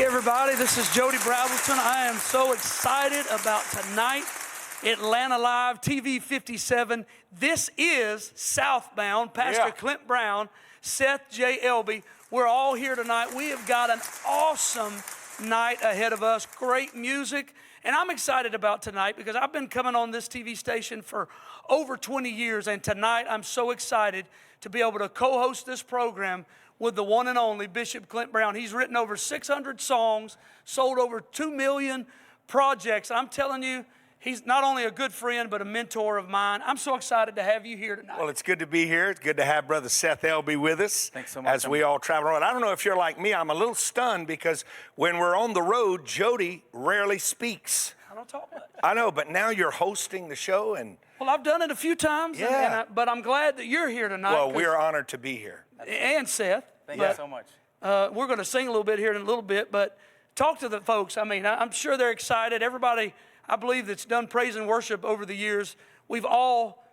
everybody, this is Jody Braselton. I am so excited about tonight. Atlanta Live, TV 57. This is Southbound. Pastor Clint Brown, Seth J. Elby. We're all here tonight. We have got an awesome night ahead of us. Great music. And I'm excited about tonight because I've been coming on this TV station for over 20 years. And tonight I'm so excited to be able to co-host this program with the one and only Bishop Clint Brown. He's written over 600 songs, sold over 2 million projects. I'm telling you, he's not only a good friend, but a mentor of mine. I'm so excited to have you here tonight. Well, it's good to be here. It's good to have Brother Seth Elby with us. Thanks so much. As we all travel around. I don't know if you're like me. I'm a little stunned because when we're on the road, Jody rarely speaks. I don't talk much. I know, but now you're hosting the show. Well, I've done it a few times, but I'm glad that you're here tonight. Well, we're honored to be here. And Seth. Thank you so much. We're going to sing a little bit here in a little bit, but talk to the folks. I mean, I'm sure they're excited. Everybody, I believe, that's done praise and worship over the years, we've all,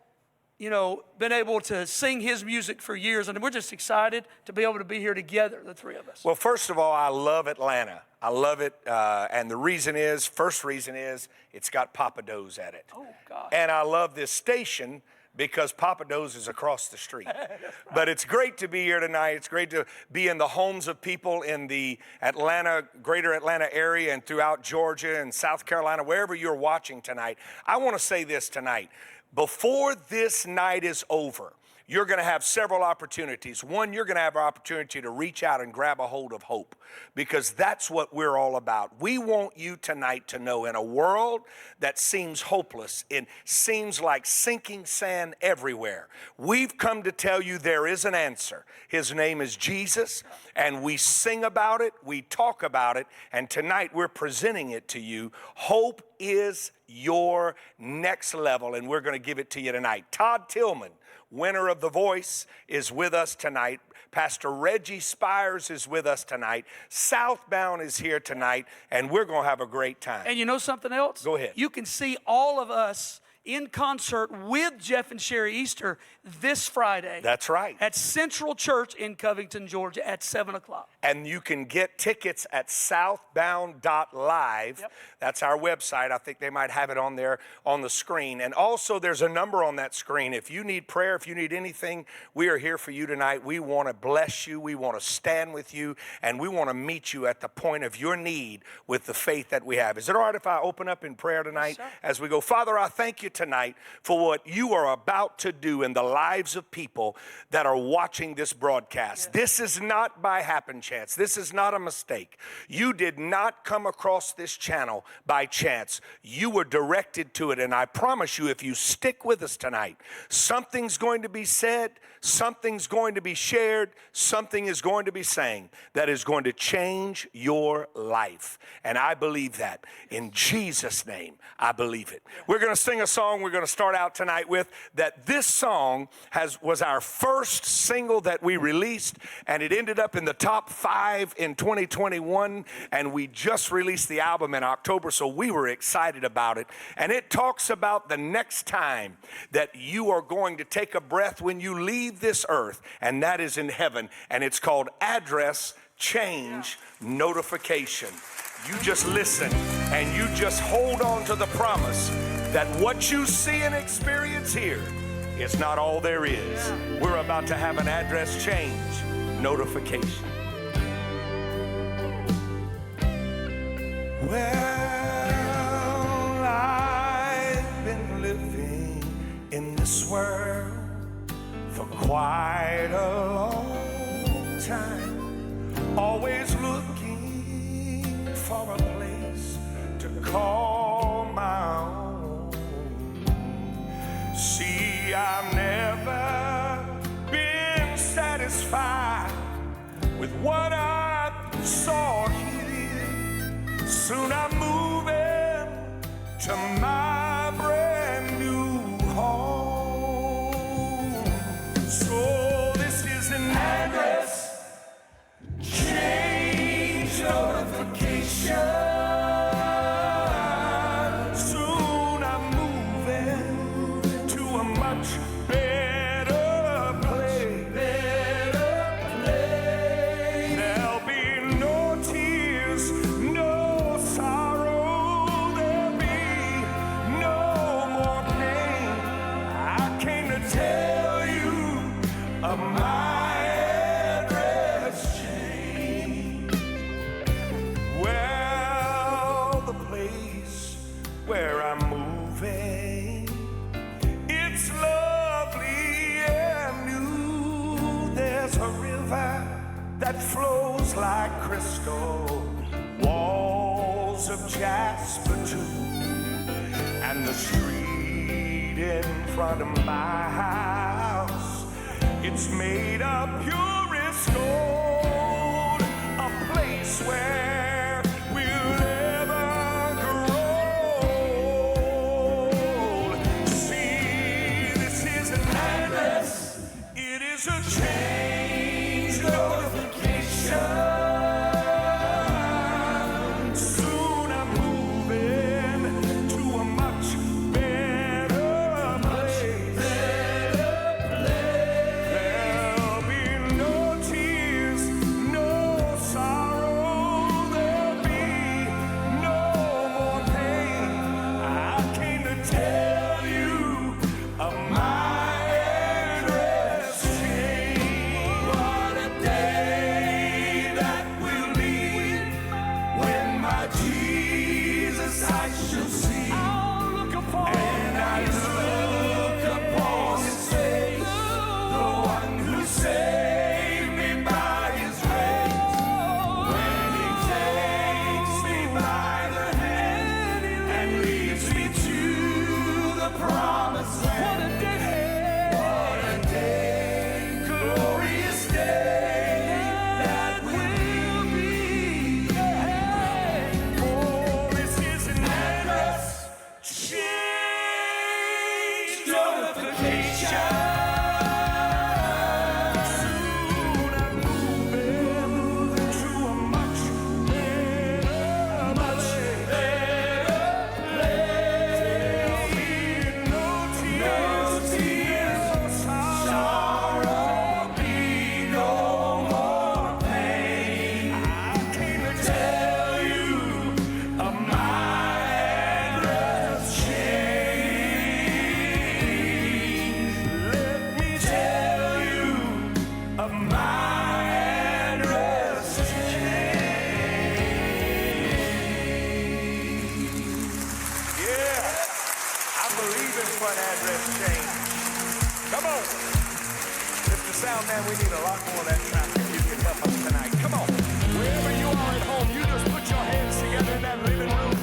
been able to sing his music for years, and we're just excited to be able to be here together, the three of us. Well, first of all, I love Atlanta. I love it, and the first reason is, it's got Papa Do's at it. Oh, God. And I love this station because Papa Do's is across the street. Right. But it's great to be here tonight. It's great to be in the homes of people in the greater Atlanta area and throughout Georgia and South Carolina, wherever you're watching tonight. I want to say this tonight. Before this night is over, you're going to have several opportunities. One, you're going to have an opportunity to reach out and grab a hold of hope, because that's what we're all about. We want you tonight to know, in a world that seems hopeless, it seems like sinking sand everywhere, we've come to tell you there is an answer. His name is Jesus, and we sing about it, we talk about it, and tonight we're presenting it to you. Hope is your next level, and we're going to give it to you tonight. Todd Tilghman, winner of The Voice, is with us tonight. Pastor Reggie Spires is with us tonight. Southbound is here tonight, and we're going to have a great time. And you know something else? Go ahead. You can see all of us in concert with Jeff and Sherry Easter this Friday. That's right. At Central Church in Covington, Georgia at 7 o'clock. And you can get tickets at southbound.live. Yep. That's our website. I think they might have it on there on the screen. And also there's a number on that screen. If you need prayer, if you need anything, we are here for you tonight. We want to bless you. We want to stand with you. And we want to meet you at the point of your need with the faith that we have. Is it all right if I open up in prayer tonight as we go? Father, I thank you tonight for what you are about to do in the lives of people that are watching this broadcast. This is not by happen chance. This is not a mistake. You did not come across this channel by chance. You were directed to it, and I promise you, if you stick with us tonight, something's going to be said, something's going to be shared, something is going to be sang that is going to change your life. And I believe that. In Jesus' name, I believe it. We're going to sing a song we're going to start out tonight with, that this song was our first single that we released, and it ended up in the top 5 in 2021, and we just released the album in October, so we were excited about it. And it talks about the next time that you are going to take a breath when you leave this earth, and that is in heaven, and it's called Address Change Notification. You just listen, and you just hold on to the promise that what you see and experience here is not all there is. We're about to have an address change notification. Well, I've been living in this world for quite a long time, always looking for a place to call my own. See, I've never been satisfied with what I saw here. Soon I'm moving to my brand new home. So this is an address change notification. There'll be no tears crystal, walls of jasper too, and the street in front of my house, it's made of purest gold, a place where we'll ever grow. See, this is an address, it is a change notification. Soon I'm moving to a much better place. There'll be no tears, no sorrow. There'll be no more pain. I came to tell you of my address change. What a day that will be when my Jesus I shall see. I'll look upon and I look upon his face, the one who saved me by his grace. When he takes me by the hand and leads me to the promised land. What a day, glorious day that will be. Oh, this is an address change notification. Soon I'm moving to a much better place. No tears, sorrow, be no more pain. I came to tell you of my address change. Let me tell you of my address change. Yeah, I believe in for an address change. Come on. Mr. Soundman, we need a lot more of that traffic. You can help us tonight. Come on. Wherever you are at home, you just put your hands together in that living room.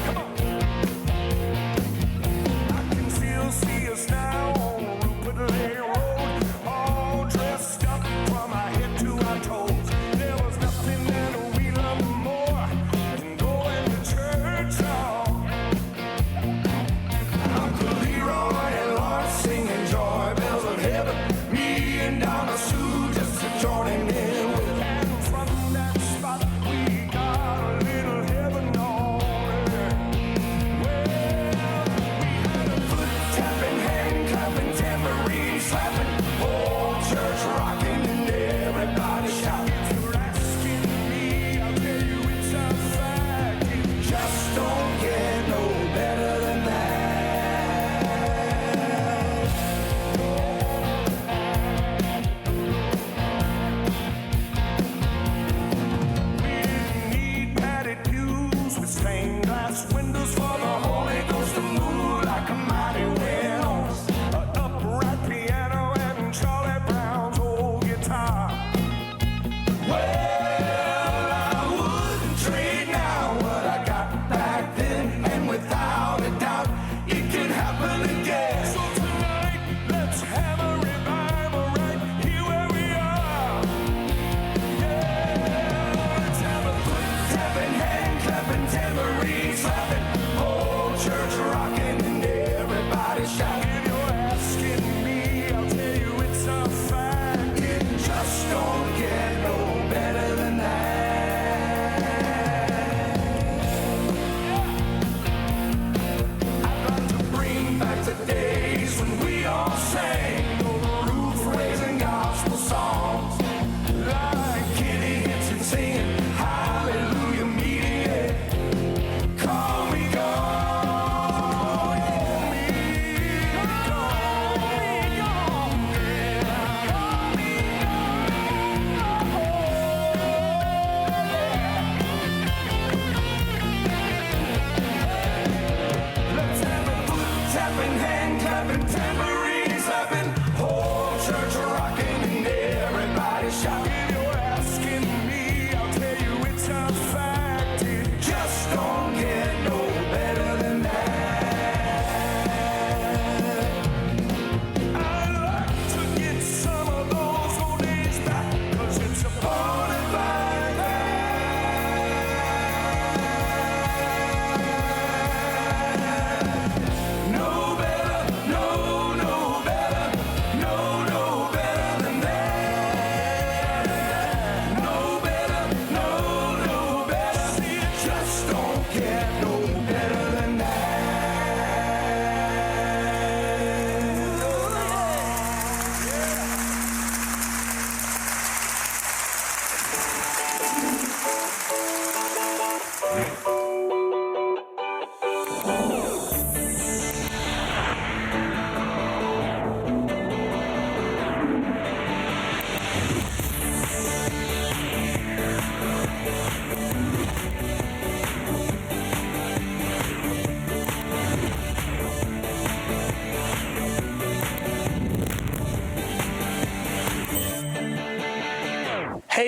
Come on. I can still see us now on Rupert Lane Road, all dressed up from our head to our toes. There was nothing that we loved more than going to church. Uncle Leroy and Laura singing joy bells of heaven. Me and Donna Sue just joining in with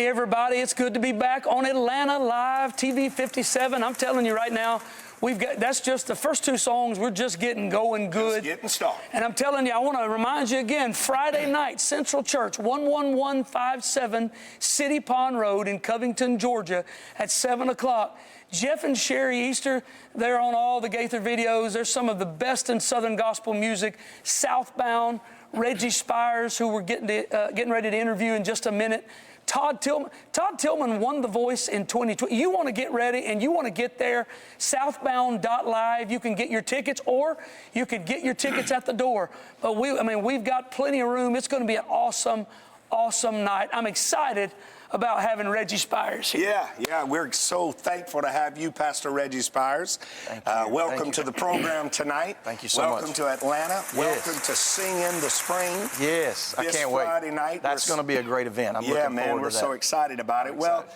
Hey, everybody, it's good to be back on Atlanta Live TV 57. I'm telling you right now, that's just the first two songs. We're just getting going good. Just getting started. And I'm telling you, I want to remind you again, Friday night, Central Church, 11157 City Pond Road in Covington, Georgia, at 7 o'clock. Jeff and Sherry Easter, they're on all the Gaither videos. They're some of the best in Southern gospel music. Southbound, Reggie Spires, who we're getting ready to interview in just a minute. Todd Tilghman won The Voice in 2020. You want to get ready and you want to get there, southbound.live. You can get your tickets, or you could get your tickets at the door. But we've got plenty of room. It's going to be an awesome, awesome night. I'm excited about having Reggie Spires here. Yeah, we're so thankful to have you, Pastor Reggie Spires. Thank you. Welcome to the program tonight. Thank you so much. Welcome to Atlanta. Yes. Welcome to Sing in the Spring. Yes, I can't wait. Friday night. That's going to be a great event. I'm looking forward to that. Yeah, man, we're so excited about it. Well,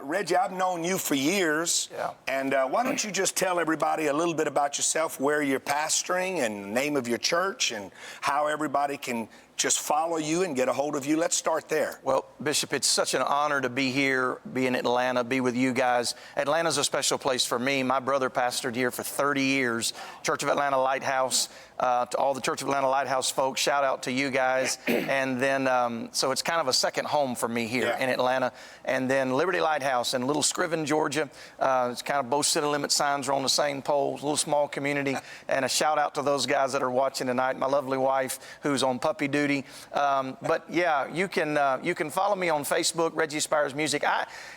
Reggie, I've known you for years. Yeah. And why don't you just tell everybody a little bit about yourself, where you're pastoring and the name of your church, and how everybody can just follow you and get a hold of you. Let's start there. Well, Bishop, it's such an honor to be here, be in Atlanta, be with you guys. Atlanta's a special place for me. My brother pastored here for 30 years, Church of Atlanta Lighthouse. To all the Church of Atlanta Lighthouse folks, shout out to you guys. And then, so it's kind of a second home for me here in Atlanta. And then Liberty Lighthouse in Little Scriven, Georgia. It's kind of both city limit signs are on the same poles, a little small community. And a shout out to those guys that are watching tonight, my lovely wife who's on puppy duty. But yeah, you can follow me on Facebook, Reggie Spires Music.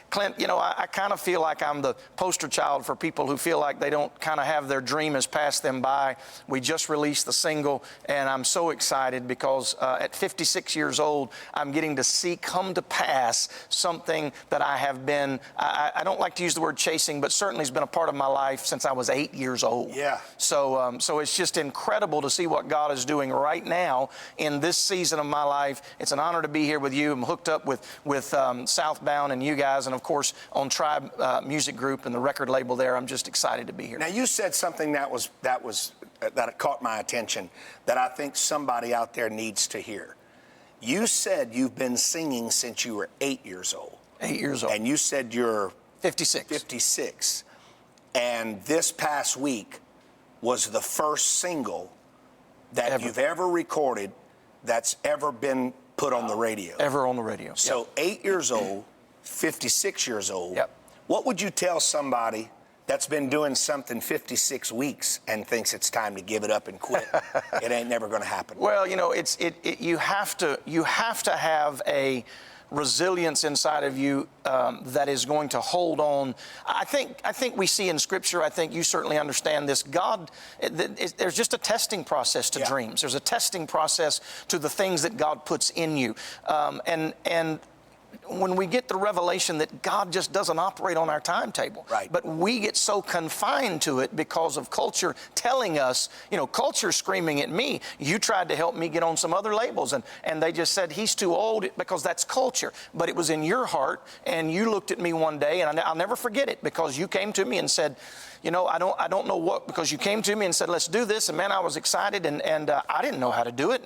Clint, I kind of feel like I'm the poster child for people who feel like they don't kind of have their dream has passed them by. We just released the single, and I'm so excited because at 56 years old, I'm getting to see come to pass something that I have been, I don't like to use the word chasing, but certainly has been a part of my life since I was 8 years old. Yeah. So it's just incredible to see what God is doing right now in this season of my life. It's an honor to be here with you. I'm hooked up with Southbound and you guys, and of course on Tribe Music Group and the record label there. I'm just excited to be here. Now, you said something that caught my attention that I think somebody out there needs to hear. You said you've been singing since you were 8 years old. 8 years old. And you said you're 56. 56. And this past week was the first single that you've ever recorded that's ever been put on the radio. Ever on the radio. So 8 years old, 56 years old. Yep. What would you tell somebody that's been doing something 56 weeks and thinks it's time to give it up and quit? It ain't never going to happen. Well, you have to have a resilience inside of you that is going to hold on. I think we see in Scripture, I think you certainly understand this, God, there's just a testing process to dreams. There's a testing process to the things that God puts in you. And when we get the revelation that God just doesn't operate on our timetable, right, but we get so confined to it because of culture telling us, culture screaming at me, you tried to help me get on some other labels, and they just said he's too old because that's culture. But it was in your heart, and you looked at me one day, and I'll never forget it, because you came to me and said, I don't know what, because you came to me and said, let's do this. And man, I was excited, and I didn't know how to do it.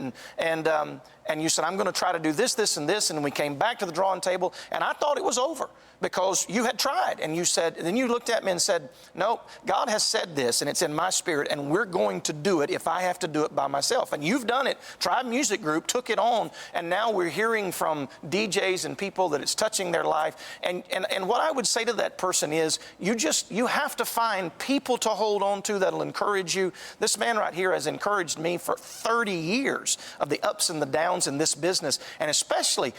And you said, I'm going to try to do this, this, and this. And we came back to the drawing table, and I thought it was over because you had tried. And you said, then you looked at me and said, no, God has said this, and it's in my spirit, and we're going to do it if I have to do it by myself. And you've done it. Tribe Music Group took it on, and now we're hearing from DJs and people that it's touching their life. And what I would say to that person is, you have to find people to hold on to that'll encourage you. This man right here has encouraged me for 30 years of the ups and the downs in this business. And especially,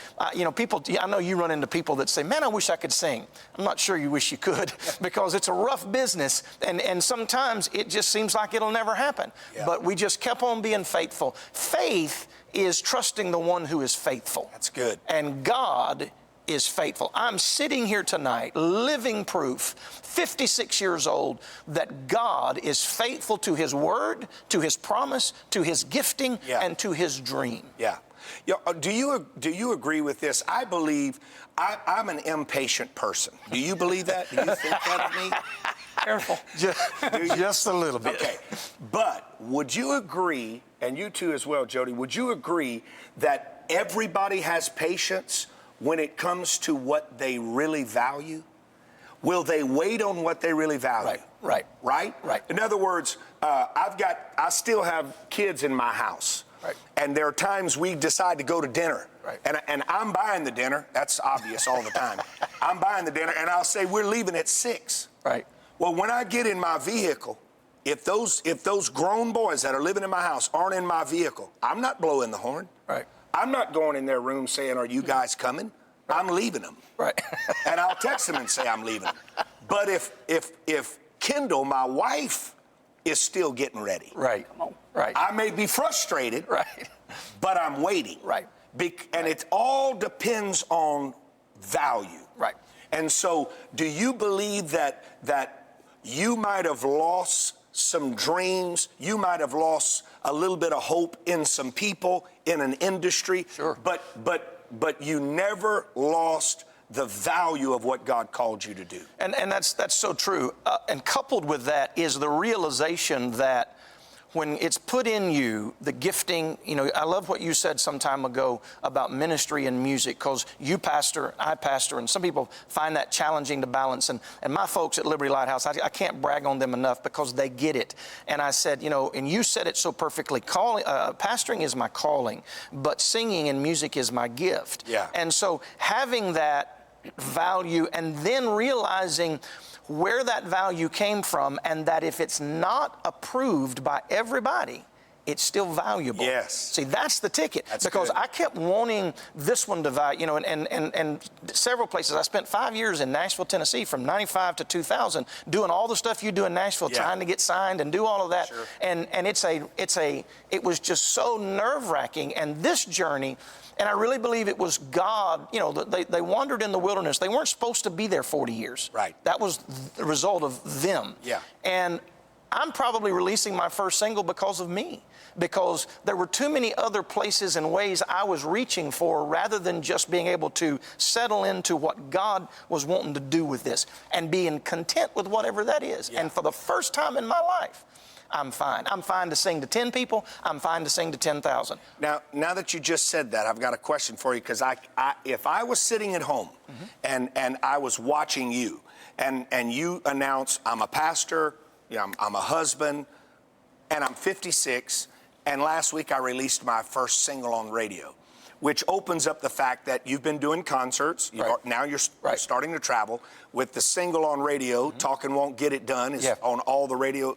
people, I know you run into people that say, man, I wish I could sing. I'm not sure you wish you could, because it's a rough business. And sometimes it just seems like it'll never happen. Yeah. But we just kept on being faithful. Faith is trusting the one who is faithful. That's good. And God is faithful. I'm sitting here tonight, living proof, 56 years old, that God is faithful to His word, to His promise, to His gifting, and to His dream. Yeah. Do you agree with this? I believe I'm an impatient person. Do you believe that? Do you think that of me? Careful. Just a little bit. Okay. But would you agree, and you too as well, Jody, would you agree that everybody has patience when it comes to what they really value? Will they wait on what they really value? Right. In other words, I still have kids in my house. Right. And there are times we decide to go to dinner. Right. And I'm buying the dinner. That's obvious all the time. I'm buying the dinner, and I'll say, we're leaving at 6. Right. Well, when I get in my vehicle, if those grown boys that are living in my house aren't in my vehicle, I'm not blowing the horn. Right. I'm not going in their room saying, are you guys coming? Right. I'm leaving them. Right. And I'll text them and say I'm leaving them. But if Kendall, my wife, is still getting ready. Right. Right. I may be frustrated. Right. But I'm waiting. Right. And it all depends on value. Right. And so, do you believe that you might have lost some dreams? You might have lost a little bit of hope in some people, in an industry. Sure. But you never lost the value of what God called you to do. And that's so true. And coupled with that is the realization that when it's put in you, the gifting, I love what you said some time ago about ministry and music, because you pastor, I pastor, and some people find that challenging to balance. And my folks at Liberty Lighthouse, I can't brag on them enough because they get it. And I said, and you said it so perfectly, pastoring is my calling, but singing and music is my gift. Yeah. And so having that value and then realizing where that value came from, and that if it's not approved by everybody, it's still valuable. Yes. See, that's the ticket. That's because good. I kept wanting this one to value, and several places. I spent 5 years in Nashville, Tennessee, from 95 to 2000, doing all the stuff you do in Nashville, trying to get signed and do all of that. Sure. And it was just so nerve-wracking. And this journey, and I really believe it was God, they wandered in the wilderness. They weren't supposed to be there 40 years. Right. That was the result of them. Yeah. And I'm probably releasing my first single because of me, because there were too many other places and ways I was reaching for rather than just being able to settle into what God was wanting to do with this and being content with whatever that is. Yeah. And for the first time in my life, I'm fine. I'm fine to sing to 10 people. I'm fine to sing to 10,000. Now that you just said that, I've got a question for you, because if I was sitting at home and I was watching you and you announce, I'm a pastor, I'm a husband, and I'm 56, and last week I released my first single on radio, which opens up the fact that you've been doing concerts. Now you're starting to travel. With the single on radio, Talkin' Won't Get It Done is on all the radio,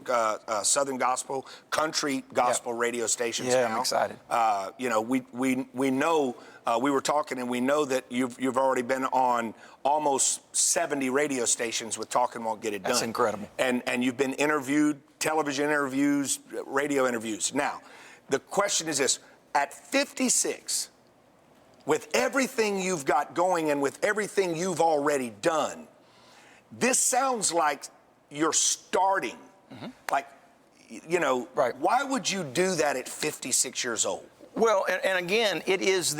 Southern Gospel, country gospel radio stations now. I'm excited. We know, we were talking, and we know that you've already been on almost 70 radio stations with Talkin' Won't Get It Done. That's incredible. And you've been interviewed, television interviews, radio interviews. Now, the question is this: at 56, with everything you've got going and with everything you've already done, this sounds like you're starting. Like, why would you do that at 56 years old? Well, and again, it is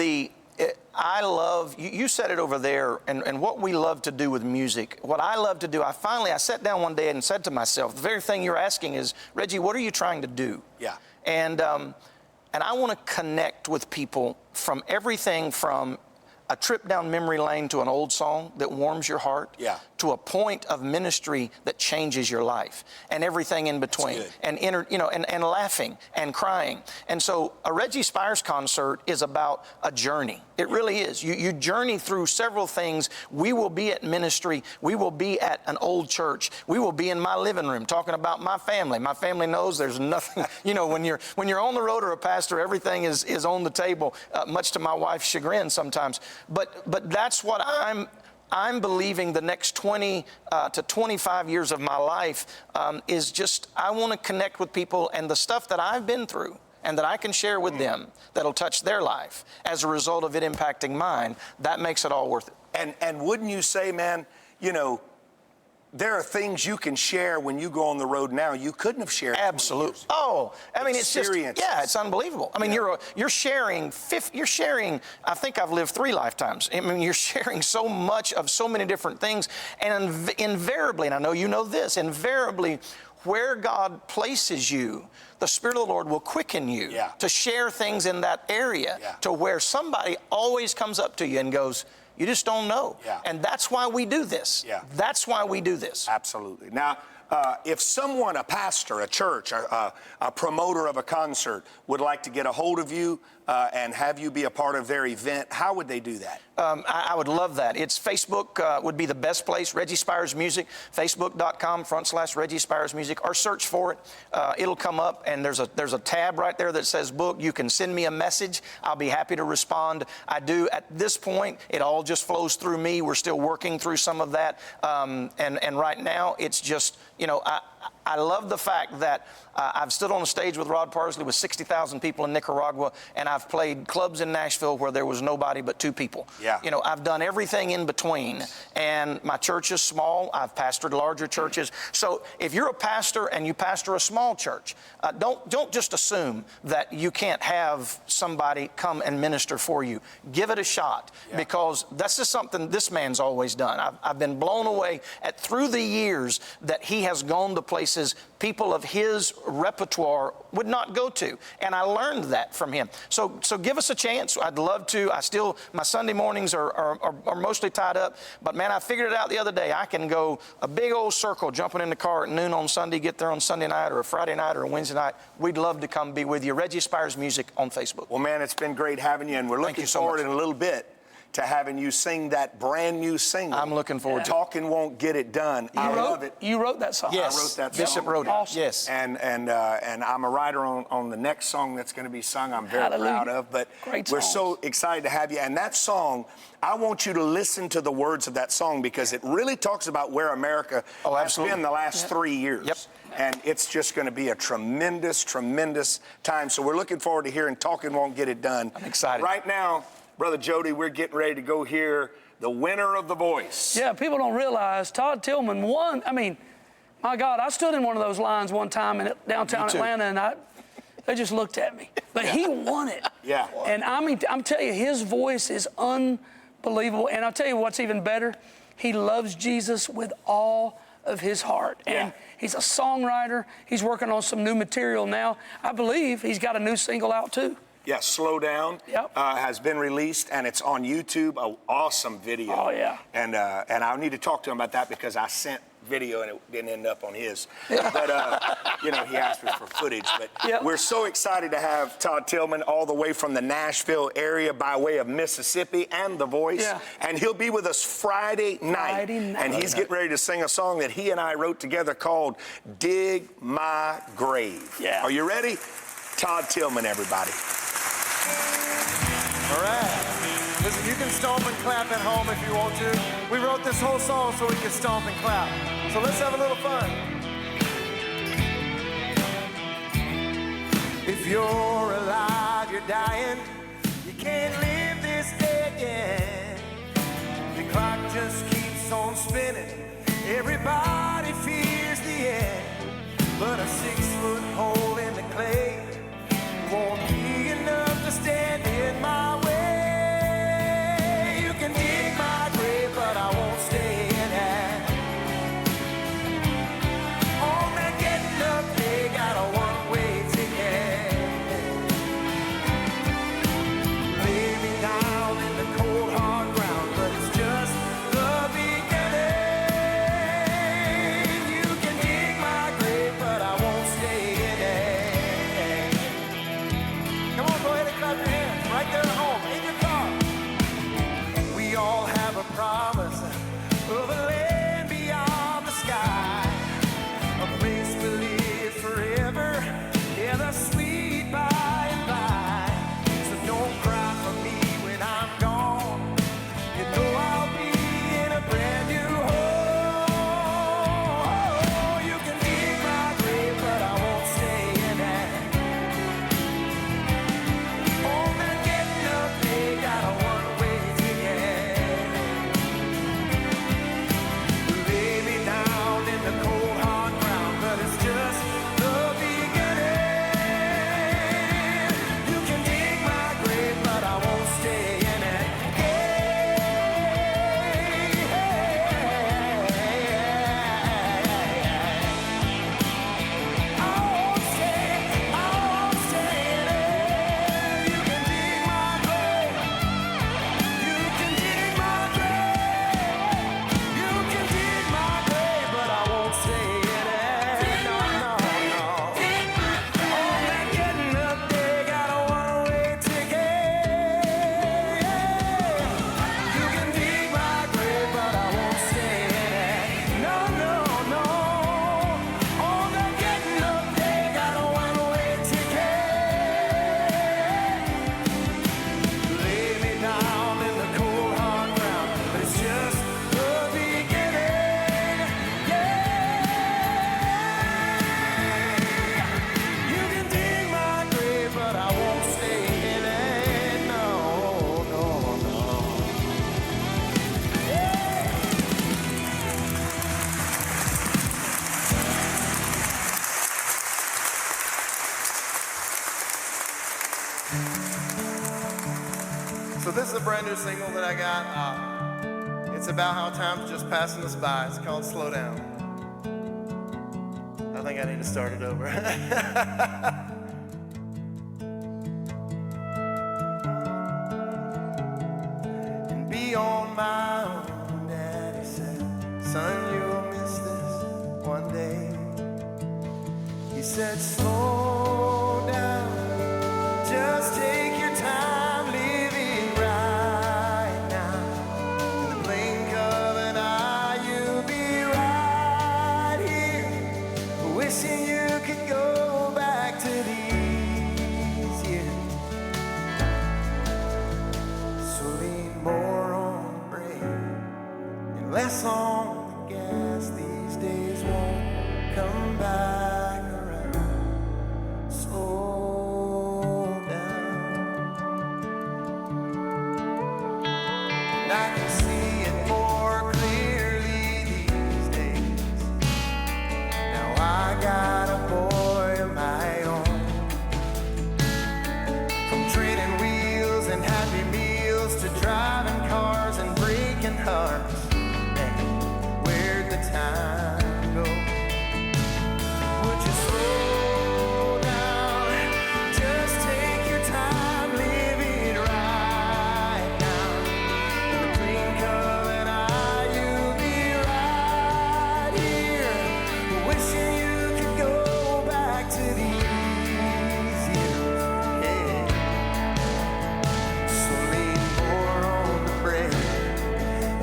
I love, you said it over there, and what we love to do with music, what I love to do, I sat down one day and said to myself, the very thing you're asking is, Reggie, what are you trying to do? Yeah. And I want to connect with people from everything from a trip down memory lane to an old song that warms your heart, to a point of ministry that changes your life, and everything in between, and laughing and crying. And so a Reggie Spires concert is about a journey. It really is. You journey through several things. We will be at ministry. We will be at an old church. We will be in my living room talking about my family. My family knows there's nothing, when you're on the road or a pastor, everything is on the table, much to my wife's chagrin sometimes. But that's what I'm believing the next 20 to 25 years of my life is just, I want to connect with people, and the stuff that I've been through and that I can share with them that'll touch their life as a result of it impacting mine, that makes it all worth it. And wouldn't you say, man, there are things you can share when you go on the road now you couldn't have shared. Absolutely. Oh, I mean, it's just, it's unbelievable. I mean, you're sharing, I think I've lived 3 lifetimes. I mean, you're sharing so much of so many different things, and invariably, and I know you know this, invariably, where God places you, the Spirit of the Lord will quicken you to share things in that area to where somebody always comes up to you and goes, You just don't know. Yeah. And that's why we do this. Yeah. That's why we do this. Absolutely. Now, if someone, a pastor, a church, a promoter of a concert would like to get a hold of you and have you be a part of their event, how would they do that? I would love that. It's Facebook would be the best place. Reggie Spires Music, Facebook.com/Reggie Spires Music, or search for it. It'll come up, and there's a tab right there that says book. You can send me a message. I'll be happy to respond. I do. At this point, it all just flows through me. We're still working through some of that, and right now it's just, you know, I love the fact that I've stood on a stage with Rod Parsley with 60,000 people in Nicaragua, and I've played clubs in Nashville where there was nobody but 2 people. Yeah. You know, I've done everything in between, and my church is small. I've pastored larger churches. So if you're a pastor and you pastor a small church, don't just assume that you can't have somebody come and minister for you. Give it a shot, because that's just something this man's always done. I've been blown away through the years that he has gone to places people of his repertoire would not go to, and I learned that from him. So give us a chance. I'd love to. My Sunday mornings are mostly tied up, but man, I figured it out the other day. I can go a big old circle jumping in the car at noon on Sunday, get there on Sunday night or a Friday night or a Wednesday night. We'd love to come be with you. Reggie Spires Music on Facebook. Well, man, it's been great having you, and we're looking forward in a little bit to having you sing that brand new single. I'm looking forward to it. Talking Won't Get It Done. I love it. You wrote that song? Yes. I wrote that Bishop song. wrote it. Awesome. Yes. And I'm a writer on the next song that's going to be sung. I'm very Hallelujah. proud of. But Great we're songs. so excited to have you. And that song, I want you to listen to the words of that song, because it really talks about where America has been the last 3 years. Yep. And it's just going to be a tremendous, tremendous time. So we're looking forward to hearing Talking Won't Get It Done. I'm excited. Right now, Brother Jody, we're getting ready to go hear the winner of The Voice. Yeah, people don't realize Todd Tilghman won. I mean, my God, I stood in one of those lines one time in downtown Atlanta, and they just looked at me. But he won it. Yeah. And I mean, I'm telling you, his voice is unbelievable. And I'll tell you what's even better. He loves Jesus with all of his heart. And he's a songwriter. He's working on some new material now. I believe he's got a new single out, too. Yeah, Slow Down has been released, and it's on YouTube. An awesome video. Oh, yeah. And I need to talk to him about that, because I sent video and it didn't end up on his. But, you know, he asked me for footage. But we're so excited to have Todd Tilghman all the way from the Nashville area by way of Mississippi and The Voice. Yeah. And he'll be with us Friday night. And he's getting ready to sing a song that he and I wrote together called Dig My Grave. Yeah. Are you ready? Todd Tilghman, everybody. All right. Listen, you can stomp and clap at home if you want to. We wrote this whole song so we can stomp and clap. So let's have a little fun. If you're alive, you're dying. You can't live this day again. The clock just keeps on spinning. Everybody fears the end. But a 6-foot hole in the clay won't be enough to stand in my way. You can dig my grave, but I won't stay in it. On that getting up day, got a one-way ticket. Lay me down in the cold hard ground, but it's just the beginning. You can dig my grave, but I won't stay in it. a brand new single that I got. It's about how time's just passing us by. It's called Slow Down. I think I need to start it over. And be on my own, Daddy said, son, you'll miss this one day. He said, slow down, just take your time, live it right now. In the blink of an eye, you'll be right here, wishing you could go back to these years. So lean more on the brake and less on the gas. These days won't come back around. Slow down. And I can see it more clearly these days. Now I got a boy of my own. From trading wheels and happy meals to driving cars and breaking hearts. Man, where'd the time go? Would you slow down? Just take your time, live it right now. In the blink of an eye, you'll be right here, wishing you could go back to these years. Yeah. So lean more on the brake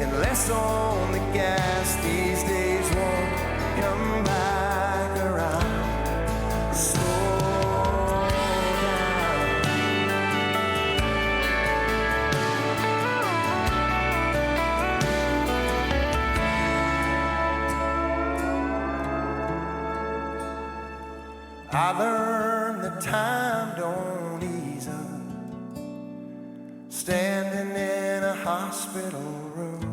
and less on the gas. These days won't come back around. Slow down. I learned that time don't ease up, standing in a hospital room,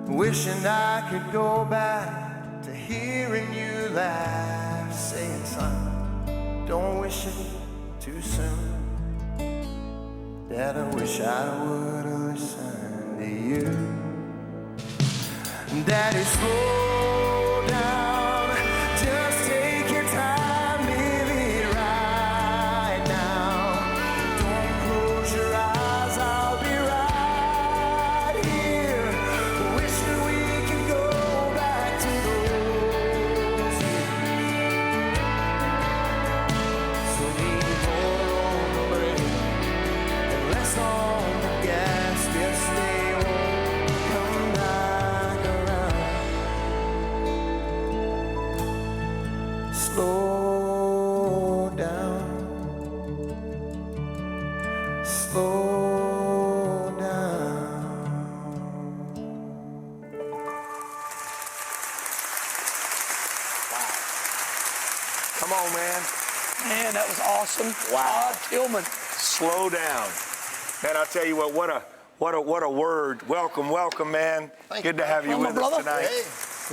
wishing I could go back to hearing you laugh, saying, son, don't wish it too soon. Dad, I wish I would've listened to you. Daddy, slow down, just take your time, live it right now. Don't close your eyes, I'll be right here, wishing we could go back to those years. So lean more on the brake and less on the gas. Yes, they won't come back around. Slow down. Slow down. Come on, man. Man, that was awesome. Wow. Todd Tilghman. Slow down. Man, I'll tell you what a word. Welcome, man. Good to have you Welcome, with us brother. tonight. Hey.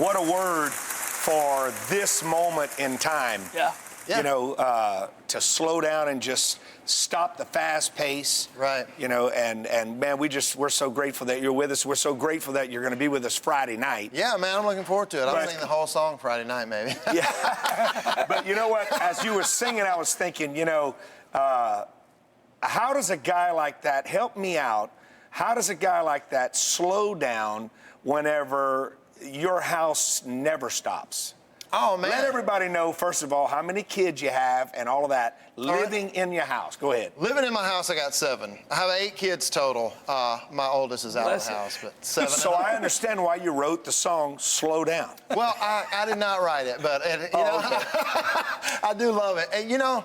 What a word for this moment in time. Yeah. Yeah. You know, to slow down and just stop the fast pace. Right. You know, and man, we're so grateful that you're with us. We're so grateful that you're going to be with us Friday night. Yeah, man, I'm looking forward to it. I'll Right. sing the whole song Friday night, maybe. Yeah. But you know what? As you were singing, I was thinking, you know, how does a guy like that help me out? How does a guy like that slow down whenever your house never stops? Oh, man. Let everybody know, first of all, how many kids you have and all of that living in your house. Go ahead. Living in my house, I got 7. I have 8 kids total. My oldest is out Bless of the you. house, but 7. So I understand why you wrote the song Slow Down. Well, I did not write it, but you know, I do love it. And you know,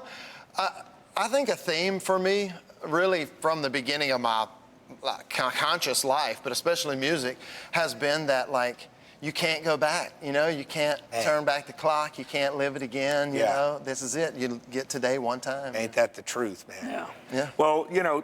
I think a theme for me, really from the beginning of my conscious life, but especially music, has been that, like, you can't go back, you know, you can't turn back the clock, you can't live it again, you know, this is it, you get today one time. Ain't that the truth, man? Yeah. Yeah. Well, you know,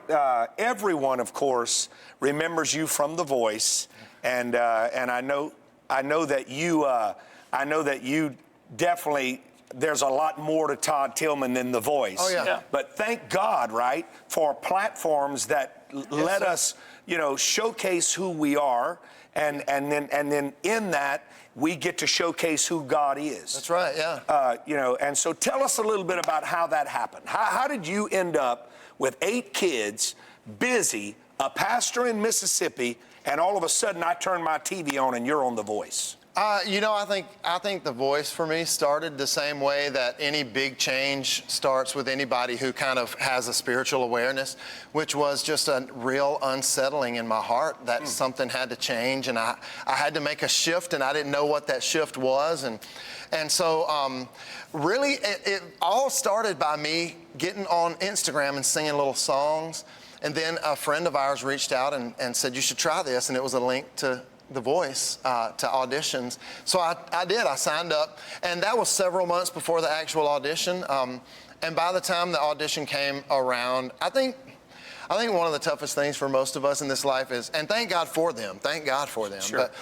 everyone, of course, remembers you from The Voice, and I know that you definitely there's a lot more to Todd Tilghman than The Voice. Oh, yeah. But thank God, right, for platforms that let us, you know, showcase who we are, and then in that, we get to showcase who God is. That's right, yeah. You know, and so tell us a little bit about how that happened. How did you end up with 8 kids, busy, a pastor in Mississippi, and all of a sudden I turn my TV on and you're on The Voice? You know, I think The Voice for me started the same way that any big change starts with anybody who kind of has a spiritual awareness, which was just a real unsettling in my heart that something had to change, and I had to make a shift, and I didn't know what that shift was, and so really it all started by me getting on Instagram and singing little songs, and then a friend of ours reached out and said, you should try this, and it was a link to The Voice, to auditions. So I did. I signed up, and that was several months before the actual audition. And by the time the audition came around, I think one of the toughest things for most of us in this life is, and thank God for them, Sure. but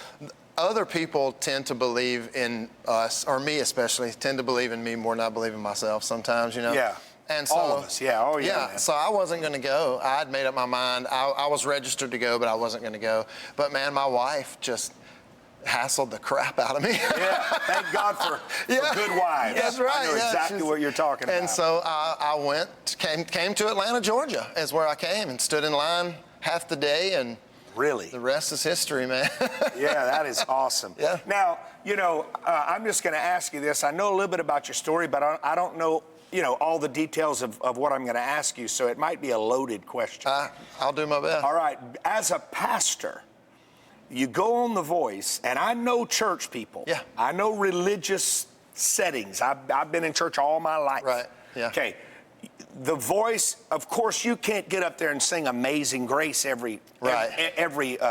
other people tend to believe in us, or me especially, tend to believe in me more than I believe in myself sometimes, you know? Yeah. And so, all of us, yeah. Oh, yeah. Yeah, so I wasn't going to go. I had made up my mind. I was registered to go, but I wasn't going to go. But man, my wife just hassled the crap out of me. Yeah, thank God for good wives. That's right. I know exactly what you're talking about. And so I came to Atlanta, Georgia, is where I came, and stood in line half the day, and really, the rest is history, man. Yeah, that is awesome. Yeah. Now, you know, I'm just going to ask you this. I know a little bit about your story, but I don't know, you know, all the details of what I'm going to ask you, so it might be a loaded question. I'll do my best. All right. As a pastor, you go on The Voice, and I know church people. Yeah. I know religious settings. I've been in church all my life. Right, yeah. Okay. The Voice, of course, you can't get up there and sing Amazing Grace every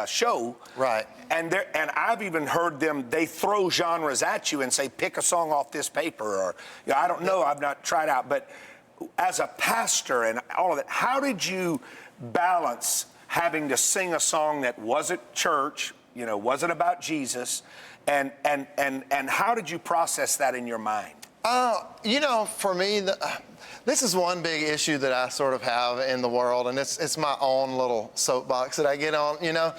show. Right. And I've even heard them, they throw genres at you and say, pick a song off this paper, or, you know, I don't know, I've not tried out, but as a pastor and all of that, how did you balance having to sing a song that wasn't church, you know, wasn't about Jesus, and how did you process that in your mind? You know, for me, this is one big issue that I sort of have in the world, and it's my own little soapbox that I get on, you know.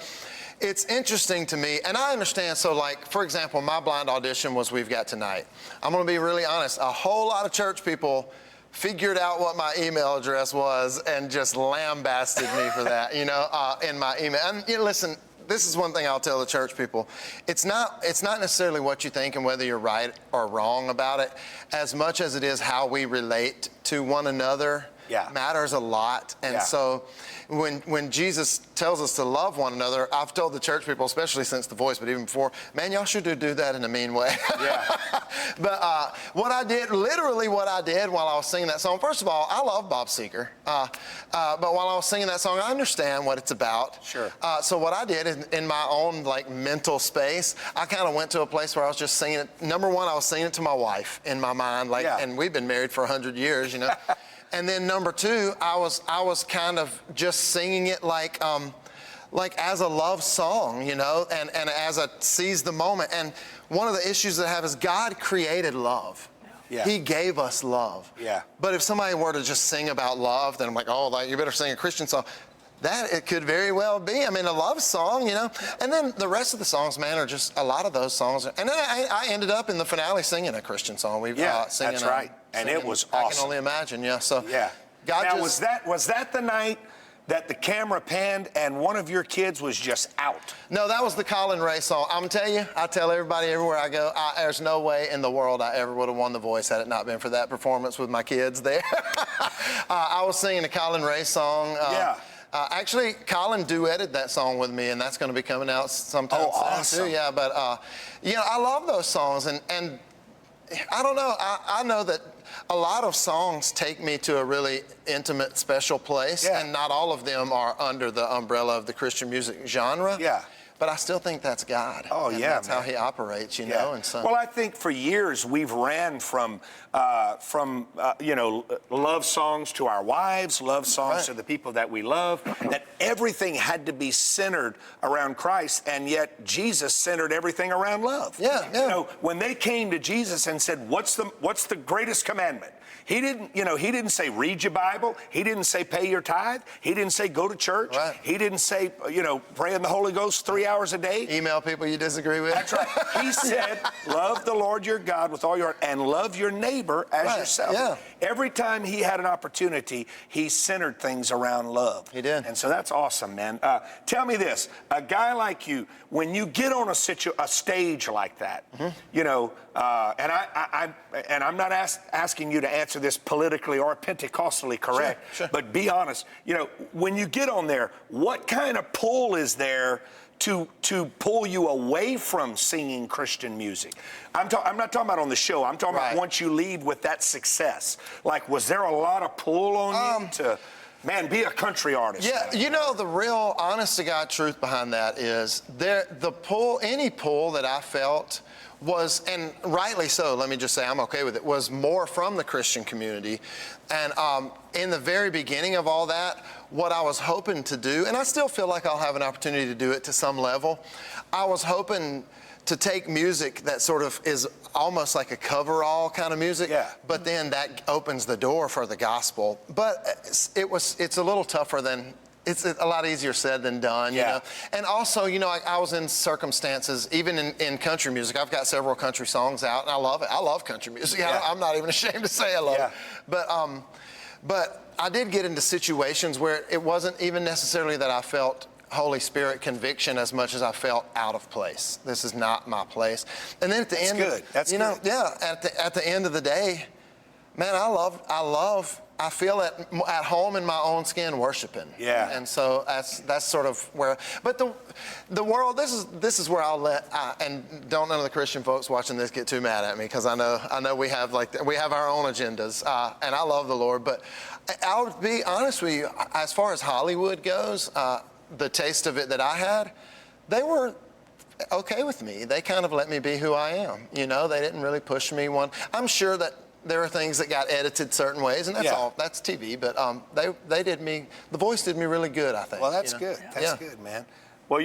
It's interesting to me, and I understand, so like, for example, my blind audition was We've Got Tonight. I'm gonna be really honest, a whole lot of church people figured out what my email address was and just lambasted me for that, you know, in my email. And you know, listen, this is one thing I'll tell the church people. It's not necessarily what you think and whether you're right or wrong about it, as much as it is how we relate to one another. Yeah. Matters a lot. And so when Jesus tells us to love one another, I've told the church people, especially since The Voice, but even before, man, y'all should do that in a mean way. Yeah. But literally what I did while I was singing that song, first of all, I love Bob Seger. But while I was singing that song, I understand what it's about. Sure. So what I did in my own like mental space, I kind of went to a place where I was just singing it. Number one, I was singing it to my wife in my mind, like, and we've been married for 100 years, you know. And then number two, I was kind of just singing it like as a love song, you know, and as a seize the moment. And one of the issues that I have is God created love. Yeah. He gave us love. Yeah. But if somebody were to just sing about love, then I'm like, oh, like, you better sing a Christian song. That it could very well be. I mean, a love song, you know. And then the rest of the songs, man, are just a lot of those songs. And then I ended up in the finale singing a Christian song. Singing, that's right. And it was awesome. I can only imagine, yeah. So yeah. God now, just, was that the night that the camera panned and one of your kids was just out? No, that was the Colin Ray song. I'm telling you, I tell everybody everywhere I go, there's no way in the world I ever would have won The Voice had it not been for that performance with my kids there. I was singing a Colin Ray song. Actually, Colin duetted that song with me, and that's going to be coming out sometime soon, awesome. too. Yeah, but, you know, I love those songs, and I don't know, I know that a lot of songs take me to a really intimate, special place, and not all of them are under the umbrella of the Christian music genre. Yeah. But I still think that's God. Oh, and yeah, that's man. how he operates, you know. And so, well, I think for years we've ran from love songs to our wives, love songs to the people that we love, that everything had to be centered around Christ, and yet Jesus centered everything around love. Yeah, yeah. You know, when they came to Jesus and said, what's the greatest commandment? He didn't say read your Bible. He didn't say pay your tithe. He didn't say go to church. Right. He didn't say, pray in the Holy Ghost 3 hours a day. Email people you disagree with. That's right. He said, love the Lord your God with all your heart and love your neighbor as yourself. Yeah. Every time he had an opportunity, he centered things around love. He did. And so that's awesome, man. Tell me this, a guy like you, when you get on a stage like that, and I'm not asking you to answer this politically or Pentecostally correct, Sure. but be honest, when you get on there, what kind of pull is there to pull you away from singing Christian music? I'm not talking about on the show. I'm talking about once you leave with that success. Like, was there a lot of pull on you to, man, be a country artist? Yeah, the real honest to God truth behind that is any pull that I felt was, and rightly so, let me just say I'm okay with it, was more from the Christian community. And in the very beginning of all that, what I was hoping to do, and I still feel like I'll have an opportunity to do it to some level, I was hoping to take music that sort of is almost like a coverall kind of music, but then that opens the door for the gospel. But it's a little tougher than, it's a lot easier said than done, you know. And also, I was in circumstances, even in country music. I've got several country songs out, and I love it. I love country music. I'm not even ashamed to say I love it. But I did get into situations where it wasn't even necessarily that I felt Holy Spirit conviction as much as I felt out of place. This is not my place. And then at the end, That's good. At the end of the day, man, I feel at home in my own skin worshiping. Yeah. And so that's sort of where, but the world, this is where and don't none of the Christian folks watching this get too mad at me, because I know we have our own agendas, and I love the Lord, but I'll be honest with you, as far as Hollywood goes, the taste of it that I had, they were okay with me. They kind of let me be who I am. They didn't really push me one. I'm sure that there are things that got edited certain ways, and that's TV, but the voice did me really good, I think. Well, that's good. That's good, man. Well,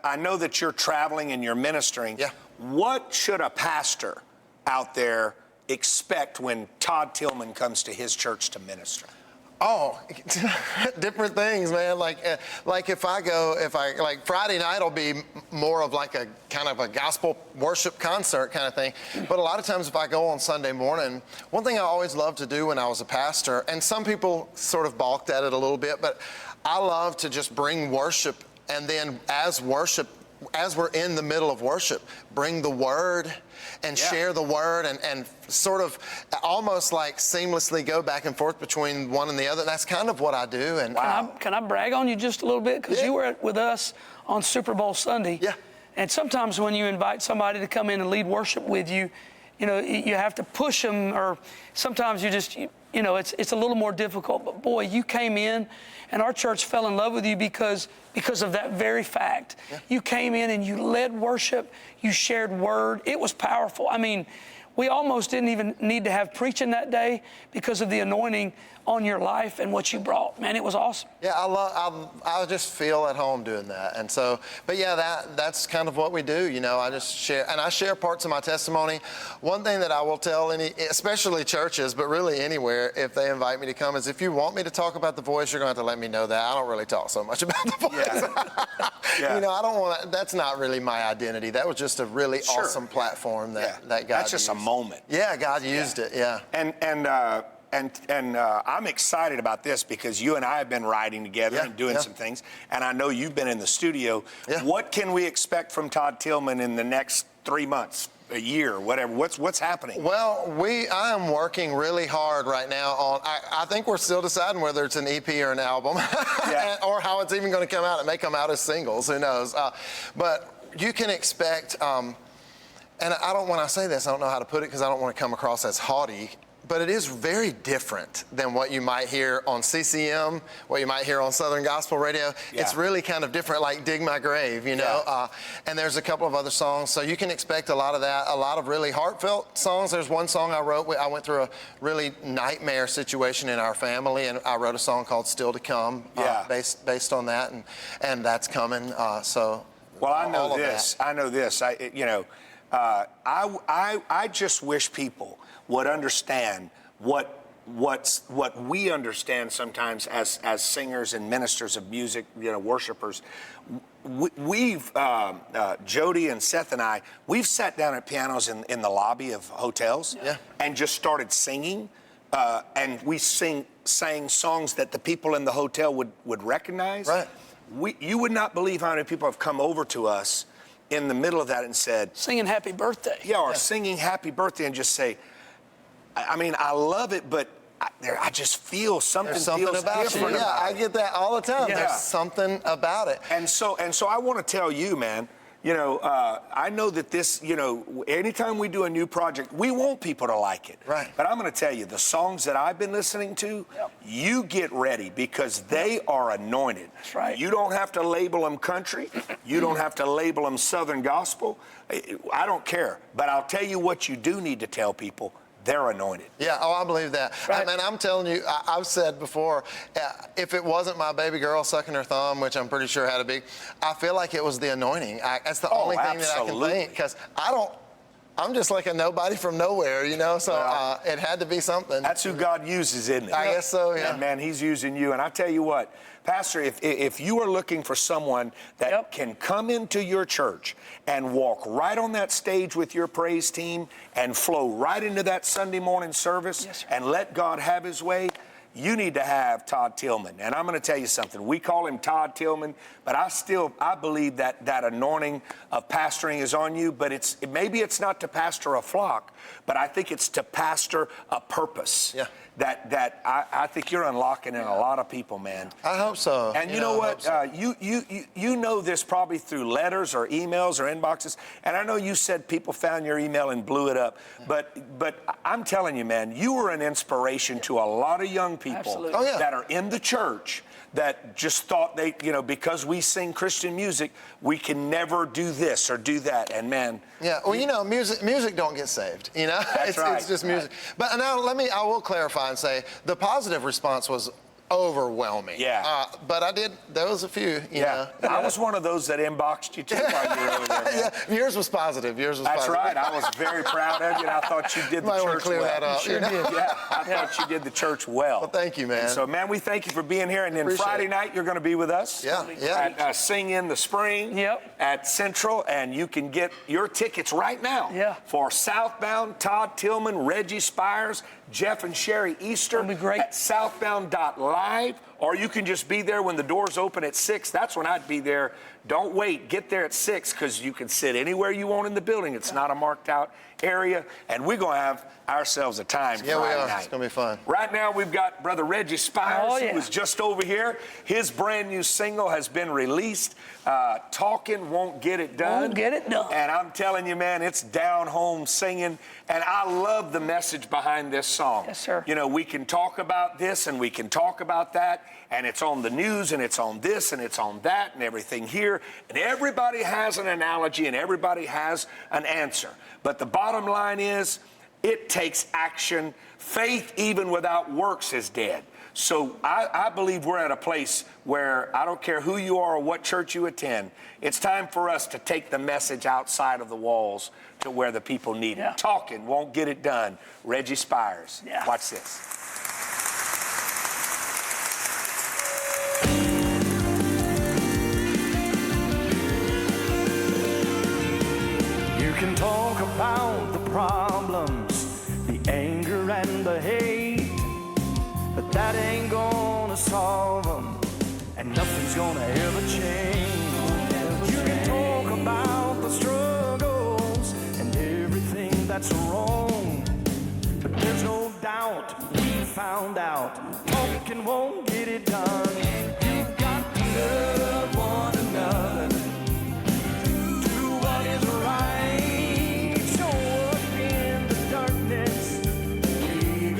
I know that you're traveling and you're ministering. Yeah. What should a pastor out there expect when Todd Tilghman comes to his church to minister? Oh, different things, man. Like Friday night will be more of like a kind of a gospel worship concert kind of thing. But a lot of times if I go on Sunday morning, one thing I always loved to do when I was a pastor, and some people sort of balked at it a little bit, but I love to just bring worship, and then as we're in the middle of worship, bring the word and share the word and sort of almost like seamlessly go back and forth between one and the other. That's kind of what I do. And Can I brag on you just a little bit? Because you were with us on Super Bowl Sunday. Yeah. And sometimes when you invite somebody to come in and lead worship with you, you have to push them, or sometimes you just, it's a little more difficult. But boy, you came in and our church fell in love with you because of that very fact. Yeah. You came in and you led worship, you shared word. It was powerful. I mean, we almost didn't even need to have preaching that day because of the anointing on your life and what you brought. Man, it was awesome. Yeah, I just feel at home doing that. And so, but yeah, that's kind of what we do. I just share, and I share parts of my testimony. One thing that I will tell especially churches, but really anywhere, if they invite me to come, is if you want me to talk about the voice, you're going to have to let me know that. I don't really talk so much about the voice. Yeah. I don't want to, that's not really my identity. That was just a really awesome platform that God That's just used. a moment. Yeah, God used it, yeah. And I'm excited about this because you and I have been riding together and doing some things, and I know you've been in the studio. Yeah. What can we expect from Todd Tilghman in the next 3 months, a year, whatever? What's happening? Well, I am working really hard right now on, I think we're still deciding whether it's an EP or an album, or how it's even going to come out. It may come out as singles, who knows? But you can expect, and when I say this, I don't know how to put it because I don't want to come across as haughty, but it is very different than what you might hear on CCM, what you might hear on Southern Gospel Radio. Yeah. It's really kind of different, like Dig My Grave, you know? Yeah. And there's a couple of other songs, so you can expect a lot of that, a lot of really heartfelt songs. There's one song I wrote, I went through a really nightmare situation in our family, and I wrote a song called Still to Come, based on that, and that's coming, so. Well, I know this. I just wish people would understand what we understand sometimes as singers and ministers of music, worshipers. We've Jody and Seth and I, we've sat down at pianos in the lobby of hotels and just started singing, and we sang songs that the people in the hotel would recognize. Right. You would not believe how many people have come over to us in the middle of that and said, Singing happy birthday. Yeah, or singing happy birthday, and just say, I mean, I love it, but I just feel something feels about different you. Yeah, I get that all the time. Yeah. There's something about it. And so I want to tell you, man, I know that this, anytime we do a new project, we want people to like it. Right. But I'm going to tell you, the songs that I've been listening to, you get ready because they are anointed. That's right. You don't have to label them country. You don't have to label them Southern Gospel. I don't care. But I'll tell you what you do need to tell people. They're anointed. Yeah, I believe that. Right. And I'm telling you, I've said before, if it wasn't my baby girl sucking her thumb, which I'm pretty sure had a big, I feel like it was the anointing. That's the only thing that I can think, because I'm just like a nobody from nowhere, so it had to be something. That's who God uses, isn't it? I guess so, yeah. And man, he's using you. And I tell you what, Pastor, if you are looking for someone that can come into your church and walk right on that stage with your praise team and flow right into that Sunday morning service and let God have his way, you need to have Todd Tilghman. And I'm going to tell you something. We call him Todd Tilghman, but I believe that anointing of pastoring is on you, but maybe it's not to pastor a flock, but I think it's to pastor a purpose. Yeah. That I think you're unlocking in a lot of people, man. I hope so. And you know what? You know this probably through letters or emails or inboxes. And I know you said people found your email and blew it up. But I'm telling you, man, you were an inspiration to a lot of young people that are in the church that just thought because we sing Christian music, we can never do this or do that. And man. Yeah, well, music don't get saved, That's right. It's just music. But now I will clarify and say the positive response was overwhelming. Yeah. But there was a few, you know. I was one of those that inboxed you too while you were over there, man. Yeah, yours was positive. That's right. I was very proud of you, and I thought you did the Might want church to clear well. that up. Sure did. Yeah, I thought you did the church well. Well, thank you, man. And so, man, we thank you for being here. And then Friday night, you're going to be with us. Yeah. At Sing in the Spring at Central, and you can get your tickets right now for Southbound, Todd Tilghman, Reggie Spires, Jeff and Sherry Easter at southbound.live, or you can just be there when the doors open at 6. That's when I'd be there. Don't wait. Get there at 6 because you can sit anywhere you want in the building. It's not a marked out area, and we're going to have ourselves a time Friday night. It's going to be fun. Right now, we've got Brother Reggie Spires, who was just over here. His brand new single has been released, Talking Won't Get It Done. Won't get it done. And I'm telling you, man, it's down home singing, and I love the message behind this song. Yes, sir. We can talk about this, and we can talk about that, and it's on the news, and it's on this, and it's on that, and everything here, and everybody has an analogy, and everybody has an answer. But the bottom line is, it takes action. Faith, even without works, is dead. So I believe we're at a place where I don't care who you are or what church you attend, it's time for us to take the message outside of the walls to where the people need it. Talking won't get it done. Reggie Spires. Watch this. You can talk about the problems, the anger and the hate, but that ain't gonna solve them, and nothing's gonna ever change. You can talk about the struggles and everything that's wrong, but there's no doubt we found out talking won't get it done. You've got to love one another, do what is right, show up in the darkness. We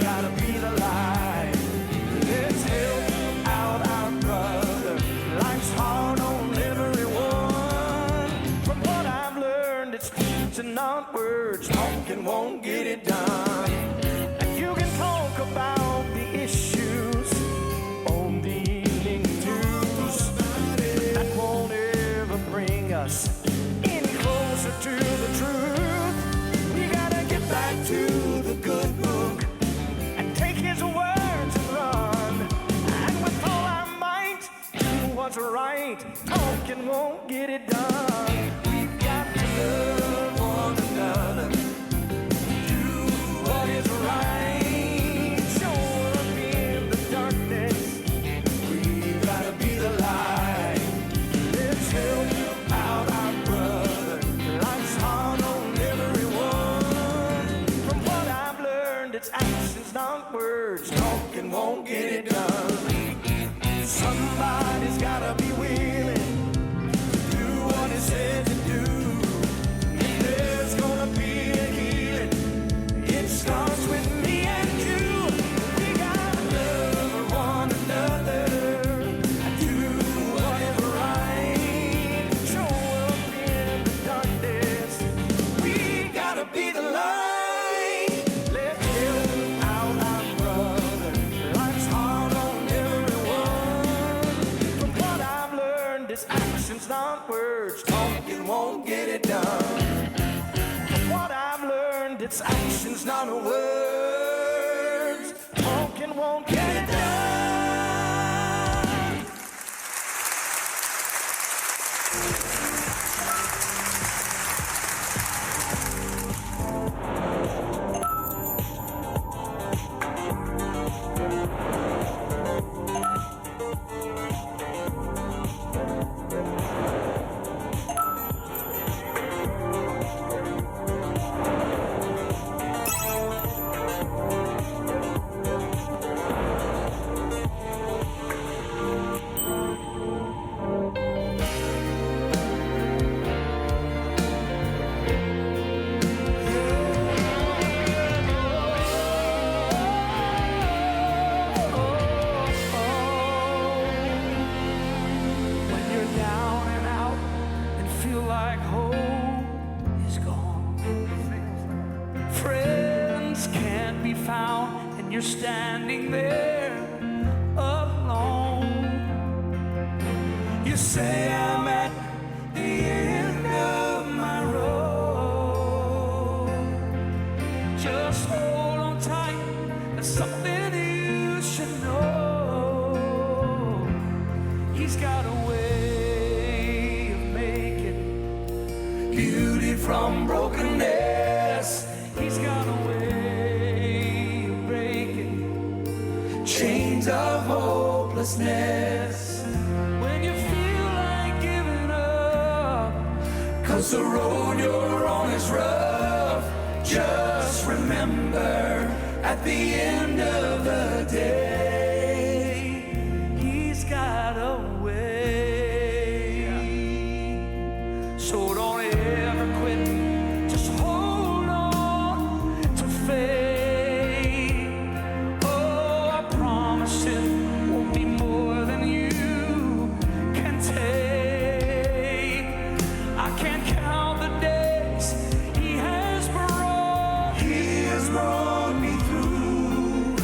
actions and not words. Talking won't get it done. And you can talk about the issues on the evening news. That won't ever bring us any closer to the truth. We gotta get back to the good book and take his words and run. And with all our might, do what's right. Talking won't get it done. We've got to love one another. Do what is right. Show up in the darkness. We've gotta be the light. Let's help out our brother. Life's hard on everyone. From what I've learned, it's actions, not words. Talking won't get it done. Somebody's gotta be willing to do what he said to do. If there's gonna be a healing, it starts with me and you. We gotta love one another, do whatever right. Show up in the darkness. We gotta be the light. Let's help out our brother. Life's hard on everyone. From what I've learned, it's actions, not words. Talking won't get it done. From what I've learned, it's actions, not words. Talking won't get it done. When you're down and out and feel like hope is gone, friends can't be found and you're standing there alone. You say I'm at the end of my road. Just hold on tight, there's something you should know. He's got a way of making beauty from brokenness. He's got a way of breaking chains of hopelessness. When you feel like giving up, 'cause the road you're on is rough, just remember at the end of the day, he's got a way. So don't ever quit, just hold on to faith. Oh, I promise it won't be more than you can take. I can't count the days he has brought me through.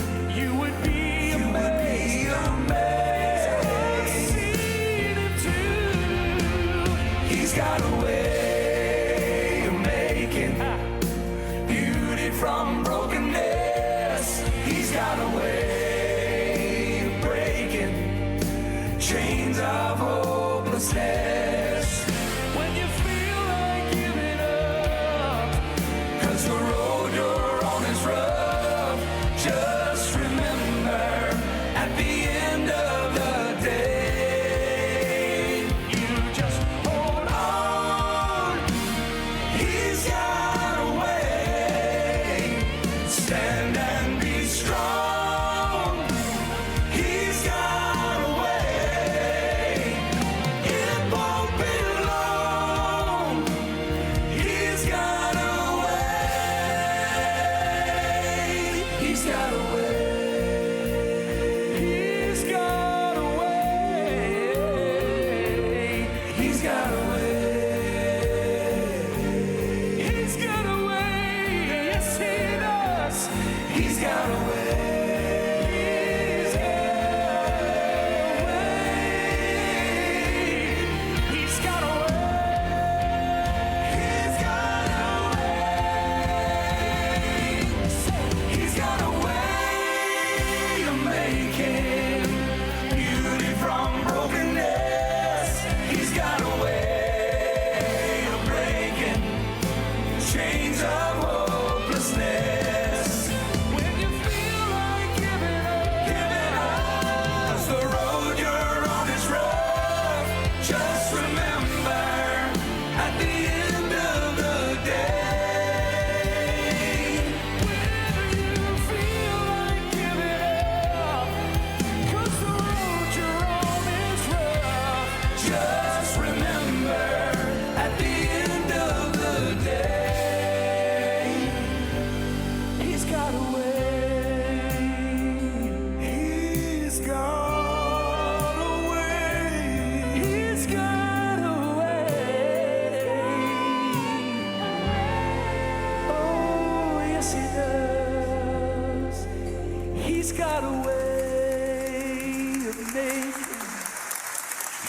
He's got a way of making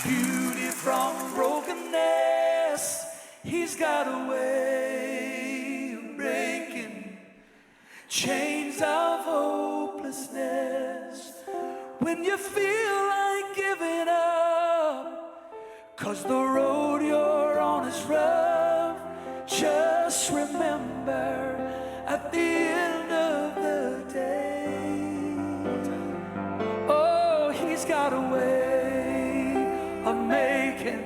beauty from brokenness. He's got a way of breaking chains of hopelessness. When you feel like giving up, 'cause the road you're on is rough, just remember at the end of the day, oh, he's got a way of making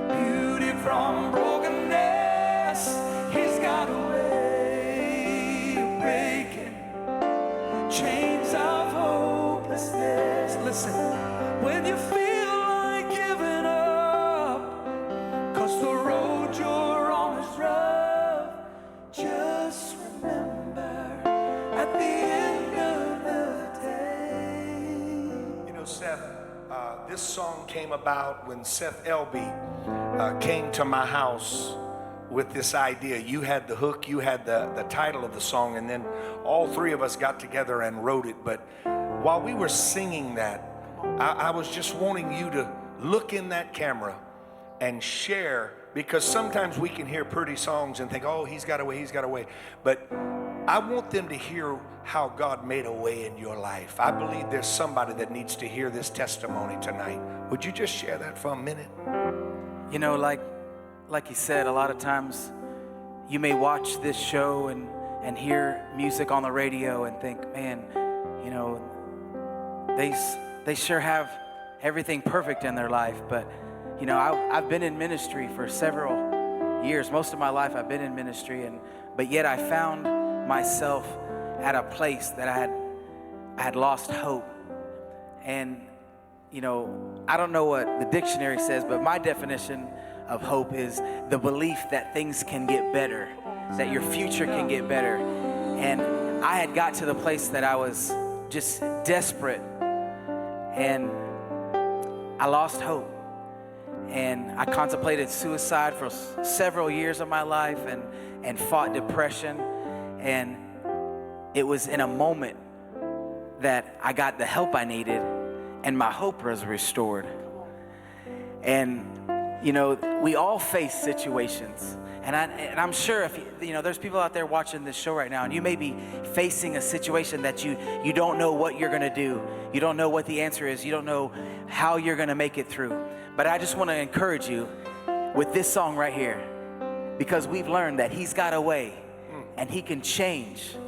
beauty from brokenness. He's got a way of breaking chains of hopelessness. Listen, when you feel like giving up, 'cause the road you're on is rough, just remember at the end of the day. You know, Seth, this song came about when Seth Elby came to my house with this idea. You had the hook, you had the title of the song, and then all three of us got together and wrote it. But while we were singing that, I was just wanting you to look in that camera and share, because sometimes we can hear pretty songs and think, oh, he's got a way, he's got a way. But I want them to hear how God made a way in your life. I believe there's somebody that needs to hear this testimony tonight. Would you just share that for a minute? You know, like you said, a lot of times you may watch this show and hear music on the radio and think, man, you know, they sure have everything perfect in their life. But, you know, I've been in ministry for several years. Most of my life I've been in ministry, but yet I found myself at a place that I had lost hope. And, you know, I don't know what the dictionary says, but my definition of hope is the belief that things can get better, that your future can get better. And I had got to the place that I was just desperate, and I lost hope. And I contemplated suicide for several years of my life and fought depression. And it was in a moment that I got the help I needed and my hope was restored. And, you know, we all face situations. And I'm sure if, you know, there's people out there watching this show right now, and you may be facing a situation that you don't know what you're gonna do. You don't know what the answer is. You don't know how you're gonna make it through. But I just wanna encourage you with this song right here, because we've learned that he's got a way and he can change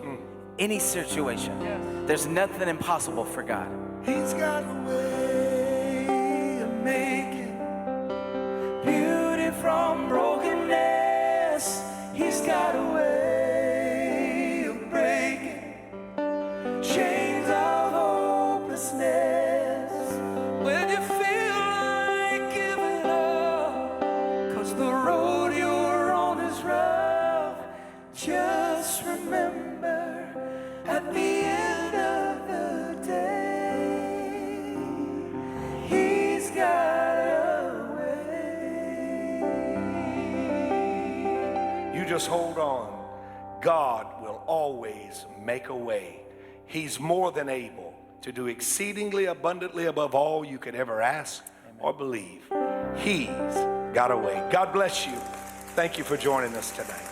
any situation. Yes. There's nothing impossible for God. He's got a way of making beauty from brokenness. He's got a way of breaking chains of hopelessness. When you feel like giving up, 'cause the road you're on is rough, just remember at the end of the day, he's got a way. You just hold on. God will always make a way. He's more than able to do exceedingly abundantly above all you could ever ask or believe. He's got a way. God bless you. Thank you for joining us tonight.